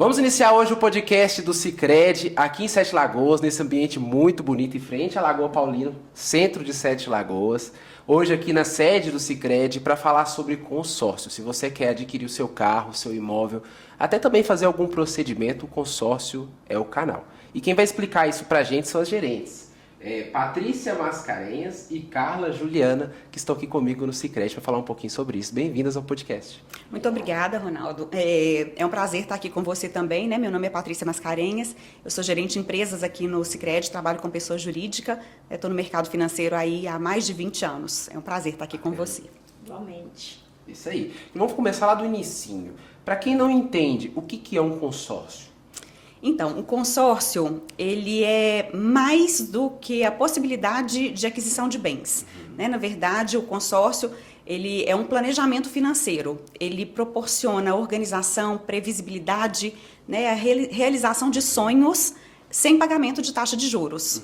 Vamos iniciar hoje o podcast do Sicredi aqui em Sete Lagoas, nesse ambiente muito bonito em frente à Lagoa Paulino, centro de Sete Lagoas. Hoje aqui na sede do Sicredi para falar sobre consórcio. Se você quer adquirir o seu carro, o seu imóvel, até também fazer algum procedimento, o consórcio é o canal. E quem vai explicar isso para a gente são as gerentes. Patrícia Mascarenhas e Carla Juliana, que estão aqui comigo no Sicredi para falar um pouquinho sobre isso. Bem-vindas ao podcast. Muito obrigada, Ronaldo. É um prazer estar aqui com você também, né? Meu nome é Patrícia Mascarenhas, eu sou gerente de empresas aqui no Sicredi, trabalho com pessoa jurídica, estou no mercado financeiro aí há mais de 20 anos. É um prazer estar aqui com você. Igualmente. Isso aí. E vamos começar lá do inicinho. Para quem não entende, o que é um consórcio? Então, o consórcio, ele é mais do que a possibilidade de aquisição de bens. Né? Na verdade, o consórcio, ele é um planejamento financeiro. Ele proporciona organização, previsibilidade, né? A realização de sonhos sem pagamento de taxa de juros.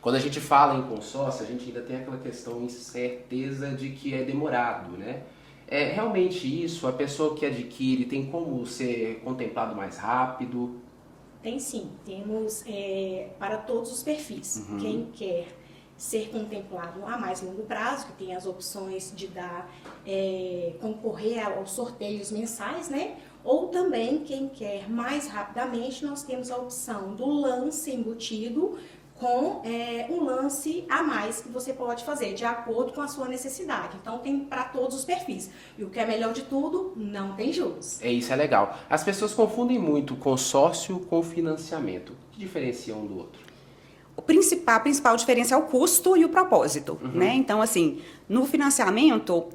Quando a gente fala em consórcio, a gente ainda tem aquela questão incerteza de que é demorado, né? É realmente isso? A pessoa que adquire tem como ser contemplado mais rápido? Tem sim, temos para todos os perfis. Quem quer ser contemplado a mais longo prazo, que tem as opções de concorrer aos sorteios mensais, né? Ou também quem quer mais rapidamente, nós temos a opção do lance embutido com um lance a mais que você pode fazer, de acordo com a sua necessidade. Então, tem para todos os perfis. E o que é melhor de tudo, não tem juros. Isso é legal. As pessoas confundem muito consórcio com financiamento. O que diferencia um do outro? A principal diferença é o custo e o propósito, né? Então, assim, no financiamento,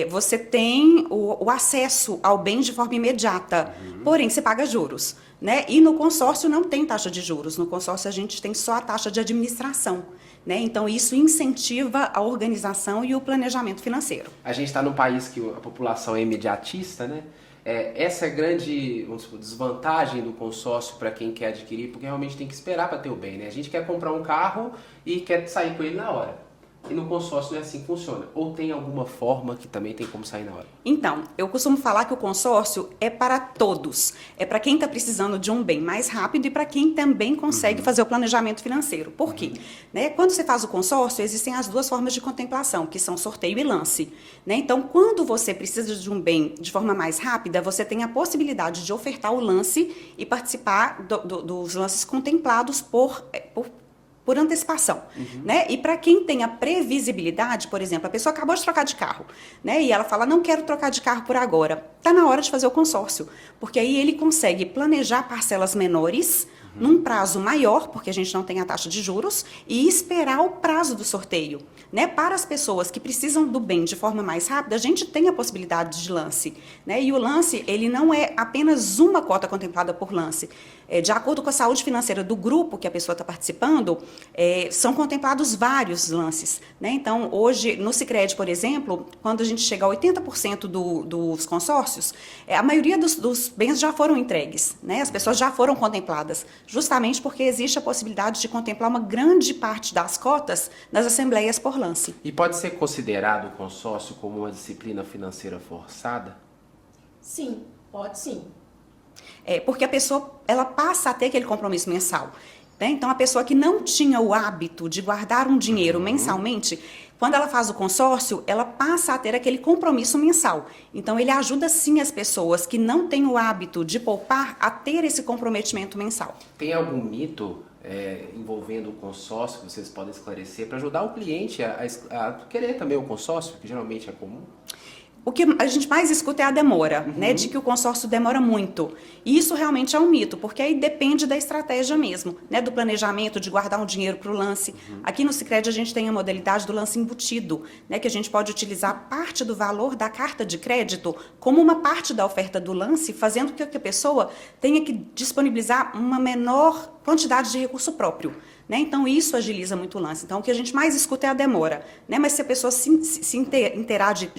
você tem o acesso ao bem de forma imediata, porém, você paga juros, né? E no consórcio não tem taxa de juros, no consórcio a gente tem só a taxa de administração, né? Então, isso incentiva a organização e o planejamento financeiro. A gente está num país que a população é imediatista, né? Essa é a grande, vamos supor, desvantagem do consórcio para quem quer adquirir, porque realmente tem que esperar para ter o bem, né? A gente quer comprar um carro e quer sair com ele na hora. E no consórcio não é assim que funciona. Ou tem alguma forma que também tem como sair na hora? Então, eu costumo falar que o consórcio é para todos. É para quem está precisando de um bem mais rápido e para quem também consegue fazer o planejamento financeiro. Por quê? Né? Quando você faz o consórcio, existem as duas formas de contemplação, que são sorteio e lance. Né? Então, quando você precisa de um bem de forma mais rápida, você tem a possibilidade de ofertar o lance e participar dos lances contemplados por antecipação, né? E para quem tem a previsibilidade, por exemplo, a pessoa acabou de trocar de carro, né? E ela fala, não quero trocar de carro por agora. Tá na hora de fazer o consórcio, porque aí ele consegue planejar parcelas menores, num prazo maior, porque a gente não tem a taxa de juros, e esperar o prazo do sorteio, né? Para as pessoas que precisam do bem de forma mais rápida, a gente tem a possibilidade de lance, né? E o lance, ele não é apenas uma cota contemplada por lance. De acordo com a saúde financeira do grupo que a pessoa está participando, são contemplados vários lances, né? Então, hoje, no Sicredi, por exemplo, quando a gente chega a 80% dos consórcios, a maioria dos bens já foram entregues, né? As pessoas já foram contempladas, justamente porque existe a possibilidade de contemplar uma grande parte das cotas nas assembleias por lance. E pode ser considerado o consórcio como uma disciplina financeira forçada? Sim, pode sim. Porque a pessoa ela passa a ter aquele compromisso mensal. Né? Então, a pessoa que não tinha o hábito de guardar um dinheiro mensalmente, quando ela faz o consórcio, ela passa a ter aquele compromisso mensal. Então, ele ajuda sim as pessoas que não têm o hábito de poupar a ter esse comprometimento mensal. Tem algum mito envolvendo o consórcio que vocês podem esclarecer para ajudar o cliente a querer também o consórcio, que geralmente é comum? O que a gente mais escuta é a demora, né? De que o consórcio demora muito. E isso realmente é um mito, porque aí depende da estratégia mesmo, né? Do planejamento, de guardar um dinheiro para o lance. Aqui no Sicredi a gente tem a modalidade do lance embutido, né? Que a gente pode utilizar parte do valor da carta de crédito como uma parte da oferta do lance, fazendo com que a pessoa tenha que disponibilizar uma menor quantidade de recurso próprio. Né? Então, isso agiliza muito o lance. Então, o que a gente mais escuta é a demora. Né? Mas se a pessoa se inteirar de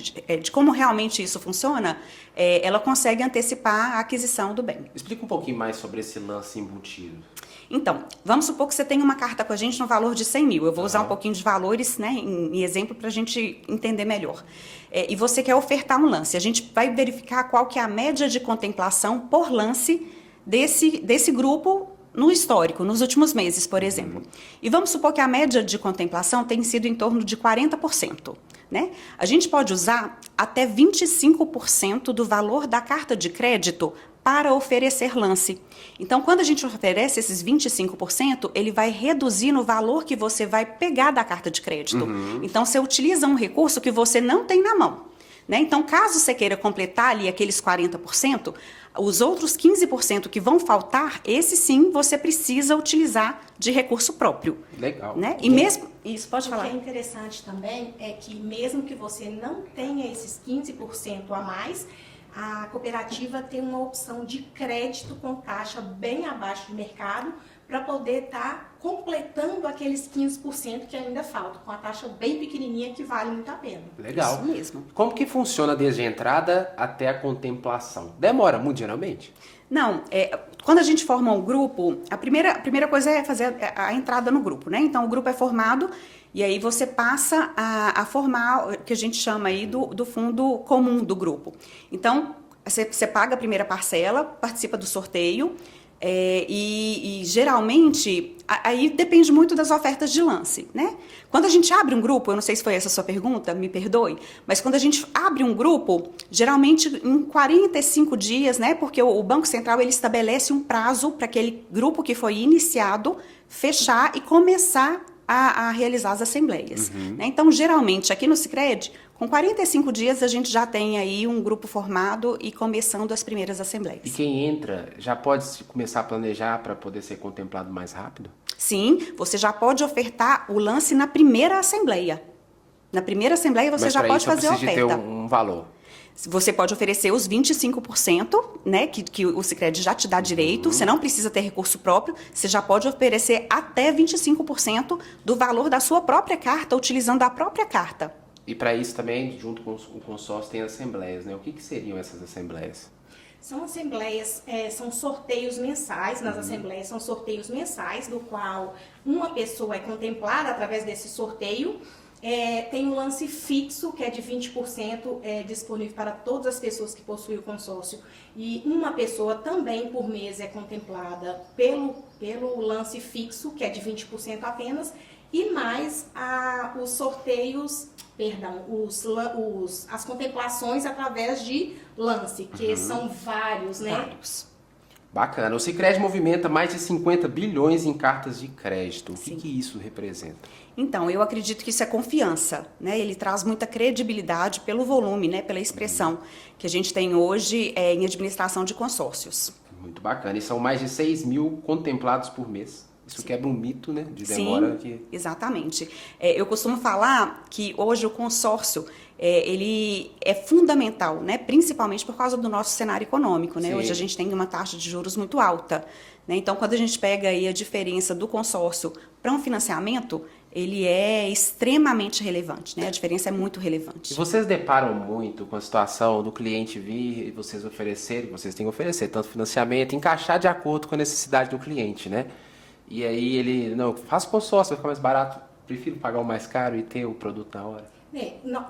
como realmente isso funciona, ela consegue antecipar a aquisição do bem. Explica um pouquinho mais sobre esse lance embutido. Então, vamos supor que você tem uma carta com a gente no valor de 100 mil. Eu vou usar um pouquinho de valores, né, em exemplo para a gente entender melhor. E você quer ofertar um lance. A gente vai verificar qual que é a média de contemplação por lance desse grupo no histórico, nos últimos meses, por exemplo. E vamos supor que a média de contemplação tem sido em torno de 40%. Né? A gente pode usar até 25% do valor da carta de crédito para oferecer lance. Então, quando a gente oferece esses 25%, ele vai reduzir no valor que você vai pegar da carta de crédito. Então, você utiliza um recurso que você não tem na mão. Né? Então, caso você queira completar ali aqueles 40%, os outros 15% que vão faltar, esse sim você precisa utilizar de recurso próprio. Legal. Né? E mesmo... Isso, pode falar. O que é interessante também é que mesmo que você não tenha esses 15% a mais, a cooperativa tem uma opção de crédito com taxa bem abaixo do mercado para poder estar completando aqueles 15% que ainda faltam, com a taxa bem pequenininha que vale muito a pena. Legal. Isso mesmo. Como que funciona desde a entrada até a contemplação? Demora muito, geralmente? Não, quando a gente forma um grupo, a primeira coisa é fazer a entrada no grupo, né? Então, o grupo é formado e aí você passa a formar o que a gente chama aí do fundo comum do grupo. Então, você paga a primeira parcela, participa do sorteio, e geralmente, aí depende muito das ofertas de lance, né? Quando a gente abre um grupo, eu não sei se foi essa a sua pergunta, me perdoe, mas quando a gente abre um grupo, geralmente em 45 dias, né? Porque o Banco Central, ele estabelece um prazo para aquele grupo que foi iniciado fechar e começar a realizar as assembleias. Né? Então, geralmente, aqui no Sicredi, com 45 dias a gente já tem aí um grupo formado e começando as primeiras assembleias. E quem entra já pode começar a planejar para poder ser contemplado mais rápido? Sim, você já pode ofertar o lance na primeira assembleia. Na primeira assembleia você já pode fazer a oferta. Mas para isso eu preciso de ter um valor. Você pode oferecer os 25%, né, que o Sicredi já te dá direito, você não precisa ter recurso próprio, você já pode oferecer até 25% do valor da sua própria carta, utilizando a própria carta. E para isso também, junto com o consórcio, tem assembleias, né? O que seriam essas assembleias? São assembleias, são sorteios mensais, nas assembleias são sorteios mensais, do qual uma pessoa é contemplada através desse sorteio. Tem um lance fixo, que é de 20%, disponível para todas as pessoas que possuem o consórcio. E uma pessoa também por mês é contemplada pelo lance fixo, que é de 20% apenas, e mais os sorteios, as contemplações através de lance, que são vários, né? Vários. Bacana. O Sicredi movimenta mais de 50 bilhões em cartas de crédito. O Sim. que isso representa? Então, eu acredito que isso é confiança, né? Ele traz muita credibilidade pelo volume, né? Pela expressão que a gente tem hoje em administração de consórcios. Muito bacana. E são mais de 6 mil contemplados por mês. Isso quebra um mito, né? De demora. Sim, exatamente. Eu costumo falar que hoje o consórcio ele é fundamental, né? Principalmente por causa do nosso cenário econômico, né? Sim. Hoje a gente tem uma taxa de juros muito alta, né? Então, quando a gente pega aí a diferença do consórcio para um financiamento, ele é extremamente relevante, né? A diferença é muito relevante. E vocês deparam muito com a situação do cliente vir e vocês oferecerem, vocês têm que oferecer tanto financiamento, encaixar de acordo com a necessidade do cliente, né? E aí ele, não, faço consórcio, vai ficar mais barato, prefiro pagar o mais caro e ter o produto na hora.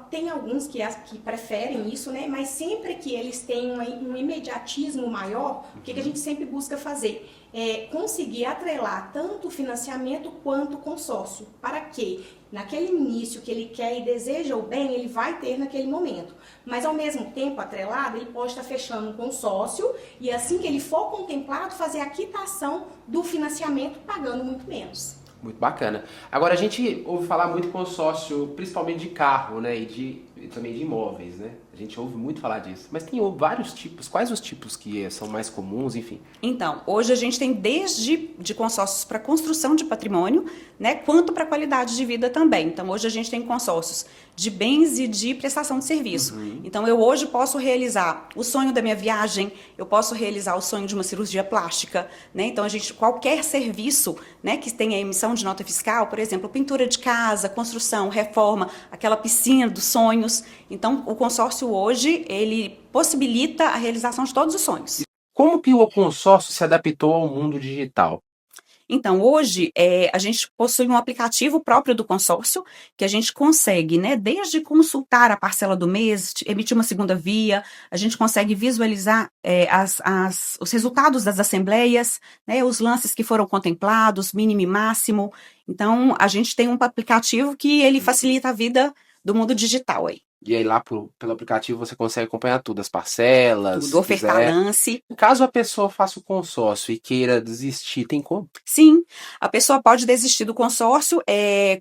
Tem alguns que preferem isso, né? Mas sempre que eles têm um imediatismo maior, o que a gente sempre busca fazer? É conseguir atrelar tanto o financiamento quanto o consórcio. Para que, naquele início que ele quer e deseja o bem, ele vai ter naquele momento. Mas, ao mesmo tempo, atrelado, ele pode estar fechando um consórcio e, assim que ele for contemplado, fazer a quitação do financiamento pagando muito menos. Muito bacana. Agora, a gente ouve falar muito consórcio, principalmente de carro, né? E também de imóveis, né? A gente ouve muito falar disso. Mas tem vários tipos. Quais os tipos que são mais comuns, enfim? Então, hoje a gente tem desde de consórcios para construção de patrimônio, né? Quanto para qualidade de vida também. Então, hoje a gente tem consórcios de bens e de prestação de serviço. Então, eu hoje posso realizar o sonho da minha viagem, eu posso realizar o sonho de uma cirurgia plástica, né? Então, qualquer serviço, né, que tenha emissão de nota fiscal, por exemplo, pintura de casa, construção, reforma, aquela piscina dos sonhos. Então, o consórcio hoje, ele possibilita a realização de todos os sonhos. Como que o consórcio se adaptou ao mundo digital? Então, hoje, a gente possui um aplicativo próprio do consórcio, que a gente consegue, né, desde consultar a parcela do mês, emitir uma segunda via, a gente consegue visualizar os resultados das assembleias, né, os lances que foram contemplados, mínimo e máximo. Então, a gente tem um aplicativo que ele facilita a vida do mundo digital aí. E aí lá pelo aplicativo você consegue acompanhar tudo, as parcelas, Tudo, se ofertar quiser. lance. Caso a pessoa faça o consórcio e queira desistir, tem como? Sim, a pessoa pode desistir do consórcio,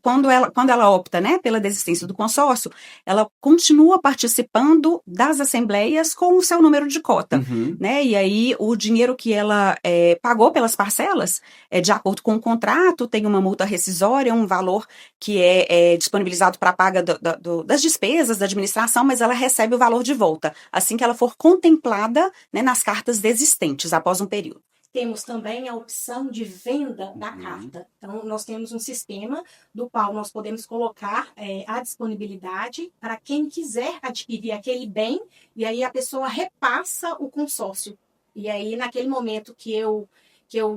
quando ela opta, né, pela desistência do consórcio, ela continua participando das assembleias com o seu número de cota, Uhum. né, e aí o dinheiro que ela pagou pelas parcelas, de acordo com o contrato, tem uma multa rescisória, um valor que é disponibilizado para a paga das despesas da administração, mas ela recebe o valor de volta, assim que ela for contemplada, né, nas cartas desistentes, após um período. Temos também a opção de venda da carta. Então, nós temos um sistema do qual nós podemos colocar a disponibilidade para quem quiser adquirir aquele bem, e aí a pessoa repassa o consórcio. E aí, naquele momento que eu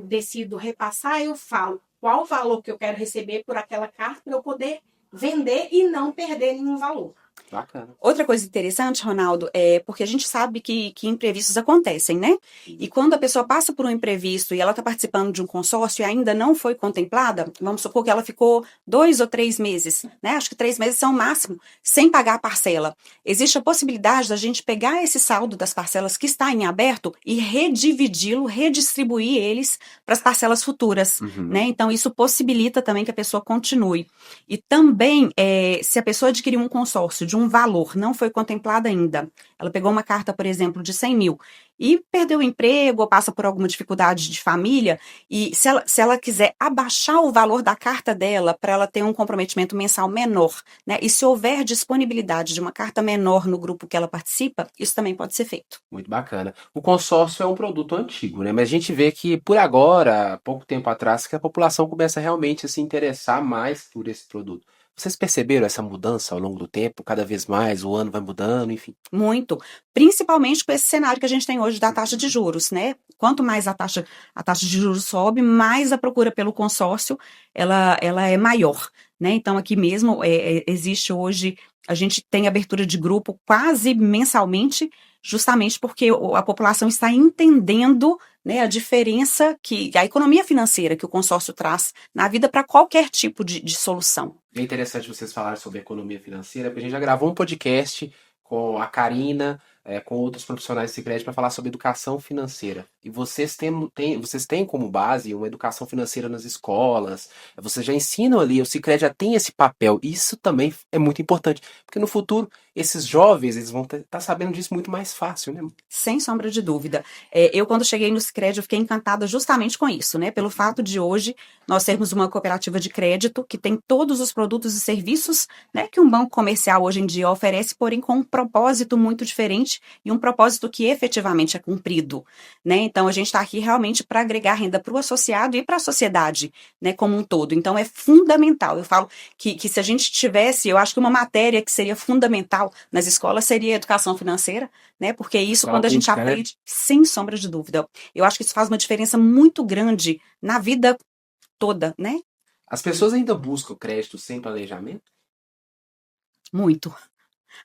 decido repassar, eu falo qual o valor que eu quero receber por aquela carta para eu poder vender e não perder nenhum valor. Bacana. Outra coisa interessante, Ronaldo, é porque a gente sabe que imprevistos acontecem, né? E quando a pessoa passa por um imprevisto e ela está participando de um consórcio e ainda não foi contemplada, vamos supor que ela ficou 2 ou 3 meses, né? Acho que 3 meses são o máximo, sem pagar a parcela. Existe a possibilidade da gente pegar esse saldo das parcelas que está em aberto e redividi-lo, redistribuir eles para as parcelas futuras, né? Então, isso possibilita também que a pessoa continue. E também, se a pessoa adquirir um consórcio de um valor, não foi contemplado ainda, ela pegou uma carta, por exemplo, de 100 mil e perdeu o emprego ou passa por alguma dificuldade de família, e se ela quiser abaixar o valor da carta dela para ela ter um comprometimento mensal menor, né? E se houver disponibilidade de uma carta menor no grupo que ela participa, isso também pode ser feito. Muito bacana. O consórcio é um produto antigo, né? Mas a gente vê que por agora, há pouco tempo atrás, que a população começa realmente a se interessar mais por esse produto. Vocês perceberam essa mudança ao longo do tempo? Cada vez mais, o ano vai mudando, enfim. Muito, principalmente com esse cenário que a gente tem hoje da taxa de juros, né? Quanto mais a taxa de juros sobe, mais a procura pelo consórcio ela é maior, né? Então aqui mesmo existe hoje, a gente tem abertura de grupo quase mensalmente, justamente porque a população está entendendo, né, a diferença que a economia financeira que o consórcio traz na vida para qualquer tipo de solução. É interessante vocês falarem sobre economia financeira, porque a gente já gravou um podcast com a Karina, com outros profissionais do Sicredi para falar sobre educação financeira. E vocês têm como base uma educação financeira nas escolas, vocês já ensinam ali, o Sicredi já tem esse papel. Isso também é muito importante, porque no futuro esses jovens eles vão estar sabendo disso muito mais fácil, né? Sem sombra de dúvida. Eu, quando cheguei no Sicredi, eu fiquei encantada justamente com isso, né? Pelo fato de hoje nós sermos uma cooperativa de crédito que tem todos os produtos e serviços, né, que um banco comercial hoje em dia oferece, porém com um propósito muito diferente e um propósito que efetivamente é cumprido, né? Então, a gente está aqui realmente para agregar renda para o associado e para a sociedade, né, como um todo. Então, é fundamental. Eu falo que se a gente tivesse, eu acho que uma matéria que seria fundamental nas escolas seria a educação financeira, né? Porque isso, quando a gente aprende, sem sombra de dúvida, eu acho que isso faz uma diferença muito grande na vida toda, né? As pessoas ainda buscam crédito sem planejamento? Muito.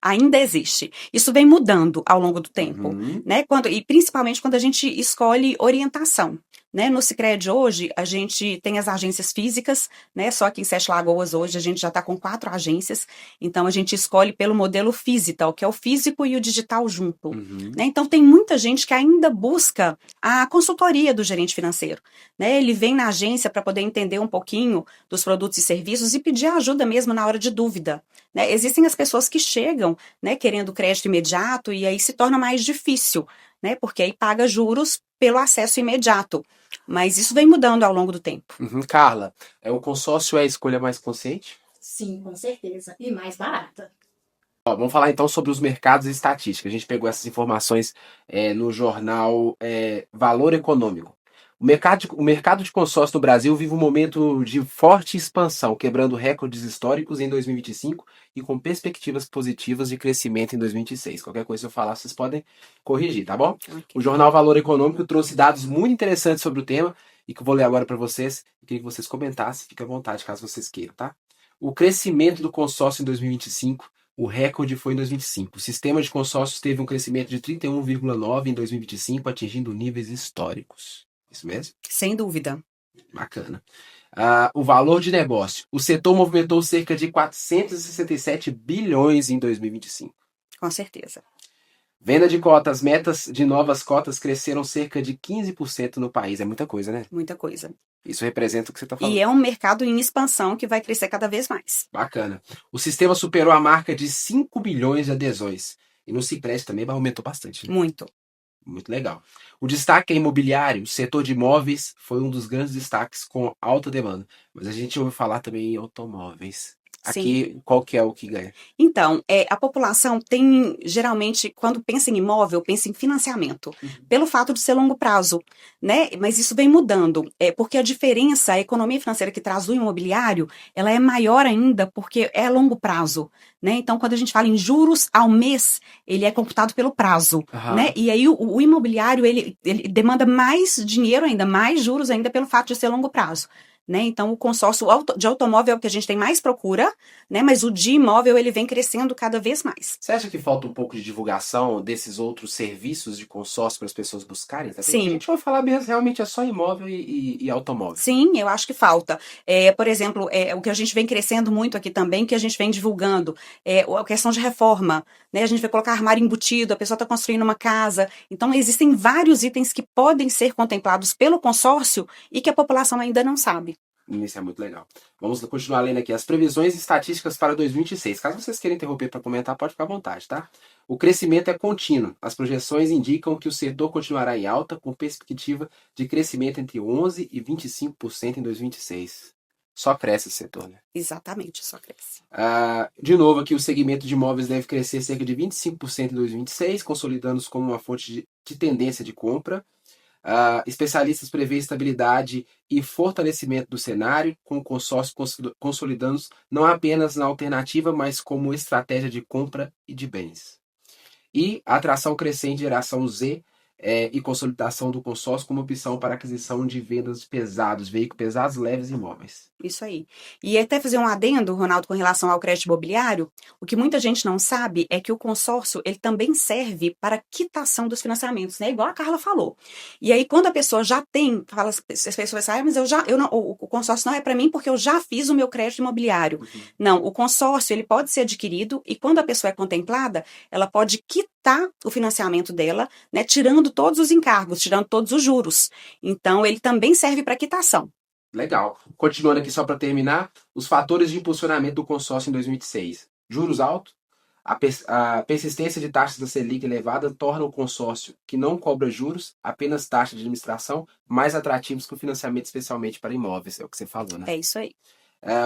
Ainda existe. Isso vem mudando ao longo do tempo, né? E principalmente quando a gente escolhe orientação, né? No Sicredi hoje, a gente tem as agências físicas, né? Só que em Sete Lagoas hoje a gente já está com 4 agências, então a gente escolhe pelo modelo physital, que é o físico e o digital junto, né? Então tem muita gente que ainda busca a consultoria do gerente financeiro, né? Ele vem na agência para poder entender um pouquinho dos produtos e serviços e pedir ajuda mesmo na hora de dúvida, né? Existem as pessoas que chegam, né, querendo crédito imediato e aí se torna mais difícil, né? Porque aí paga juros pelo acesso imediato. Mas isso vem mudando ao longo do tempo. Carla, o consórcio é a escolha mais consciente? Sim, com certeza. E mais barata. Vamos falar então sobre os mercados e estatística. A gente pegou essas informações no jornal Valor Econômico. O mercado de consórcio no Brasil vive um momento de forte expansão, quebrando recordes históricos em 2025 e com perspectivas positivas de crescimento em 2026. Qualquer coisa que eu falar, vocês podem corrigir, tá bom? Okay. O jornal Valor Econômico trouxe dados muito interessantes sobre o tema e que eu vou ler agora para vocês. Eu queria que vocês comentassem, fique à vontade, caso vocês queiram, tá? O crescimento do consórcio em 2025, o recorde foi em 2025. O sistema de consórcios teve um crescimento de 31,9% em 2025, atingindo níveis históricos. Isso mesmo? Sem dúvida. Bacana. O valor de negócio. O setor movimentou cerca de 467 bilhões em 2025. Com certeza. Venda de cotas, metas de novas cotas cresceram cerca de 15% no país. É muita coisa, né? Muita coisa. Isso representa o que você está falando. E é um mercado em expansão que vai crescer cada vez mais. Bacana. O sistema superou a marca de 5 bilhões de adesões. E no Sicredi também aumentou bastante. Né? Muito. Muito legal. O destaque é imobiliário. O setor de imóveis foi um dos grandes destaques com alta demanda. Mas a gente ouve falar também em automóveis. Aqui, qual que é o que ganha? Então, a população tem, geralmente, quando pensa em imóvel, pensa em financiamento, pelo fato de ser longo prazo, né? Mas isso vem mudando, porque a diferença, a economia financeira que traz o imobiliário, ela é maior ainda porque é longo prazo, né? Então, quando a gente fala em juros ao mês, ele é computado pelo prazo, né? E aí, o imobiliário, ele demanda mais dinheiro ainda, mais juros ainda pelo fato de ser longo prazo. Né? Então, o consórcio de automóvel é o que a gente tem mais procura, né? Mas o de imóvel ele vem crescendo cada vez mais. Você acha que falta um pouco de divulgação desses outros serviços de consórcio para as pessoas buscarem? Tá? Sim. A gente vai falar mesmo, realmente é só imóvel e automóvel. Sim, eu acho que falta. Por exemplo, o que a gente vem crescendo muito aqui também, que a gente vem divulgando, a questão de reforma. Né? A gente vai colocar armário embutido, a pessoa está construindo uma casa. Então, existem vários itens que podem ser contemplados pelo consórcio e que a população ainda não sabe. Isso é muito legal. Vamos continuar lendo aqui as previsões e estatísticas para 2026. Caso vocês queiram interromper para comentar, pode ficar à vontade, tá? O crescimento é contínuo. As projeções indicam que o setor continuará em alta, com perspectiva de crescimento entre 11% e 25% em 2026. Só cresce o setor, né? Exatamente, só cresce. De novo, aqui o segmento de imóveis deve crescer cerca de 25% em 2026, consolidando-se como uma fonte de tendência de compra. Especialistas prevêem estabilidade e fortalecimento do cenário, com o consórcio consolidando-se não apenas na alternativa, mas como estratégia de compra e de bens. E a atração crescente de geração Z e consolidação do consórcio como opção para aquisição de vendas pesados, veículos pesados, leves e imóveis. Isso aí. E até fazer um adendo, Ronaldo, com relação ao crédito imobiliário, o que muita gente não sabe é que o consórcio, ele também serve para quitação dos financiamentos, né? Igual a Carla falou. E aí, quando a pessoa já tem, fala, as pessoas falam, mas o consórcio não é para mim porque eu já fiz o meu crédito imobiliário. Não, o consórcio, ele pode ser adquirido e quando a pessoa é contemplada, ela pode quitar o financiamento dela, né? Tirando todos os encargos, tirando todos os juros. Então, ele também serve para quitação. Legal. Continuando aqui só para terminar, os fatores de impulsionamento do consórcio em 2026. Juros altos, a persistência de taxas da Selic elevada torna o consórcio, que não cobra juros, apenas taxa de administração, mais atrativos que o financiamento, especialmente para imóveis. É o que você falou, né? É isso aí.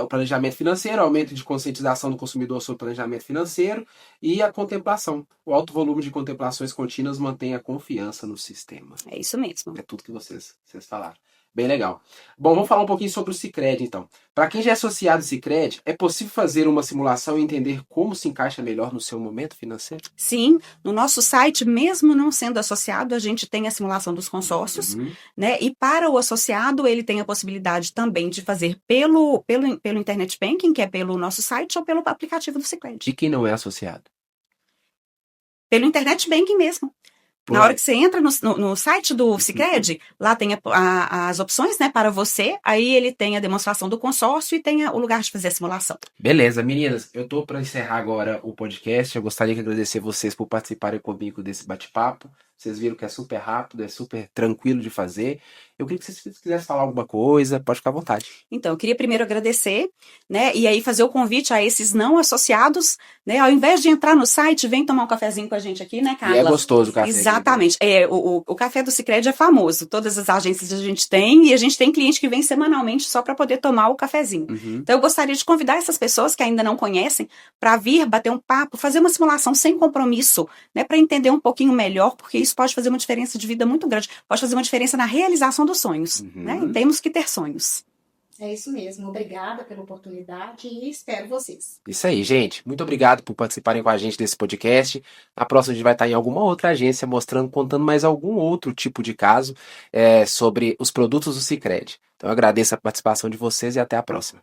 O planejamento financeiro, aumento de conscientização do consumidor sobre o planejamento financeiro e a contemplação. O alto volume de contemplações contínuas mantém a confiança no sistema. É isso mesmo. É tudo que vocês falaram. Bem legal. Bom, vamos falar um pouquinho sobre o Sicredi, então. Para quem já é associado ao Sicredi, é possível fazer uma simulação e entender como se encaixa melhor no seu momento financeiro? Sim, no nosso site, mesmo não sendo associado, a gente tem a simulação dos consórcios, né? E para o associado, ele tem a possibilidade também de fazer pelo Internet Banking, que é pelo nosso site, ou pelo aplicativo do Sicredi. E quem não é associado? Pelo Internet Banking mesmo. Na hora que você entra no site do Sicredi, lá tem as opções, né, para você, aí ele tem a demonstração do consórcio e tem o lugar de fazer a simulação. Beleza, meninas, eu tô para encerrar agora o podcast, eu gostaria de agradecer vocês por participarem comigo desse bate-papo. Vocês viram que é super rápido, é super tranquilo de fazer. Eu queria que vocês quisessem falar alguma coisa, pode ficar à vontade. Então, eu queria primeiro agradecer, né, e aí fazer o convite a esses não associados, né, ao invés de entrar no site, vem tomar um cafezinho com a gente aqui, né, Carla? E é gostoso o café. Exatamente. O café do Sicredi é famoso, todas as agências a gente tem, e a gente tem cliente que vem semanalmente só para poder tomar o cafezinho. Então, eu gostaria de convidar essas pessoas que ainda não conhecem para vir bater um papo, fazer uma simulação sem compromisso, né, para entender um pouquinho melhor, porque isso pode fazer uma diferença de vida muito grande, pode fazer uma diferença na realização dos sonhos, né? Temos que ter sonhos. É isso mesmo. Obrigada pela oportunidade e espero vocês. Isso aí, gente. Muito obrigado por participarem com a gente desse podcast. Na próxima a gente vai estar em alguma outra agência mostrando, contando mais algum outro tipo de caso sobre os produtos do Sicredi. Então eu agradeço a participação de vocês e até a próxima.